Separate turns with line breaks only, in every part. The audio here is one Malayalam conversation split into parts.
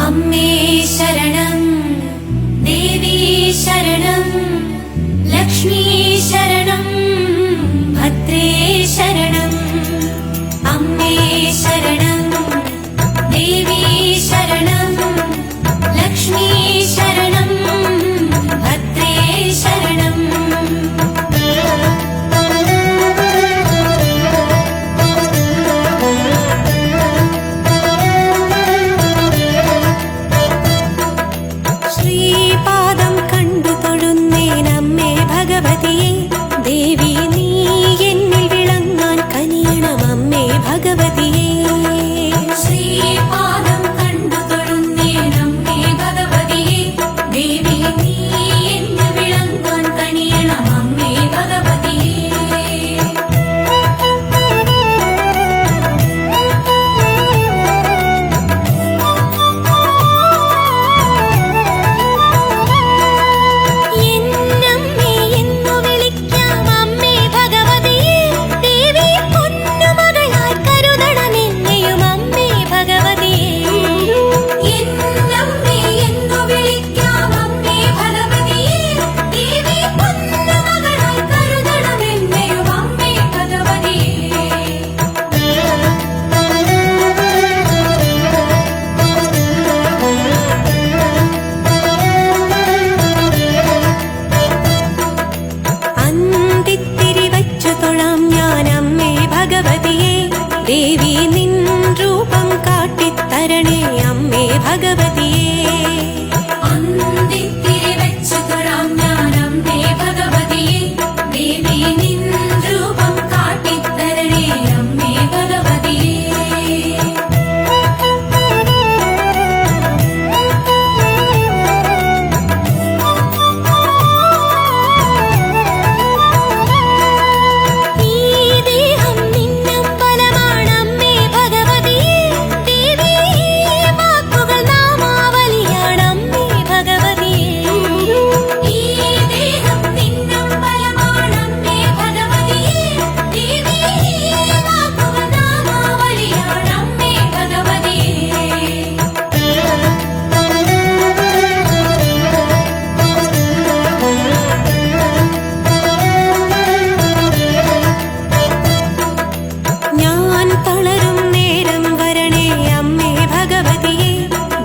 അമ്മേ ശരണം, ദേവി ശരണം, ലക്ഷ്മി ശരണം, ഭദ്രേ ശരണം. അമ്മേ ശരണം, ദേവി ശരണം, ലക്ഷ്മി ശരണം, ഭദ്രേ ശരണം. ശ്രീപാദം കണ്ടു തൊഴുന്നേനമ്മേ ഭഗവതിയെ, ദേവി നീ എന്നിൽ വിളങ്ങാൻ കനിയണം അമ്മേ ഭഗവതിയെ. ശ്രീപാദം കണ്ടു തൊഴുന്നേനമ്മേ ഭഗവതിയെ, ദേവി നീ എന്നിൽ വിളങ്ങാൻ കനിയണം അമ്മേ ഭഗവതിയെ. ദേവി നിൻ രൂപം കാട്ടിത്തരണേ അമ്മേ ഭഗവതിയെ. അന്തിത്തിരി വെച്ചു തൊഴാം ഞാൻ അമ്മേ ഭഗവതിയെ, ദേവി നിൻ രൂപം കാട്ടിത്തരണേ അമ്മേ ഭഗവതിയെ.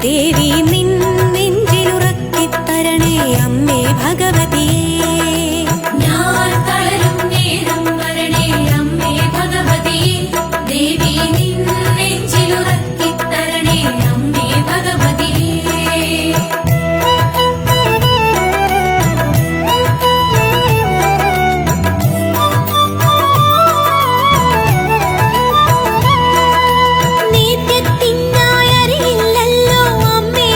ദേവി നിൻ നെഞ്ചിലുറക്കിത്തരണേ അമ്മേ ഭഗവതിയെ. ഞാൻ തളരും നേരം വരണേ അമ്മേ ഭഗവതിയെ, ദേവി നിൻ നെഞ്ചിലുറക്കിത്തരണേ അമ്മേ ഭഗവതിയെ. നിത്യത്തിനായറിയില്ലല്ലോ അമ്മേ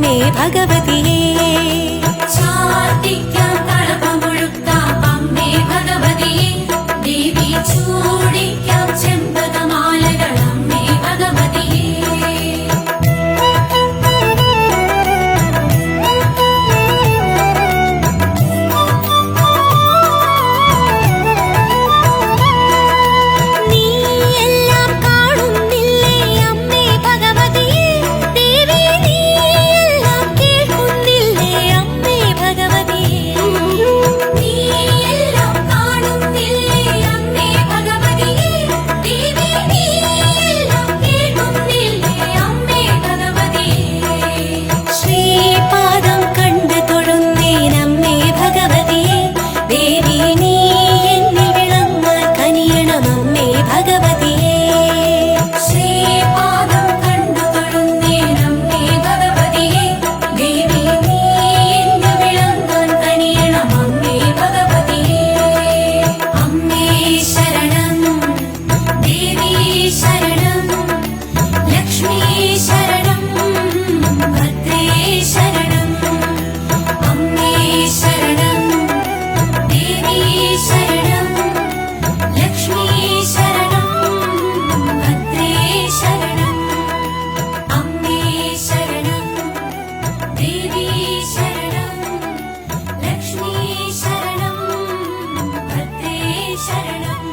അമ്മേ ഭഗവതിയേ ചാർത്തിക്കാം കളഭമൊഴുക്കാം അമ്മേ ഭഗവതിയേ ദേവി ചൂടിക്കാം ചെമ്പകമാലകൾ അമ്മേ ഭഗവതിയേ ശരണം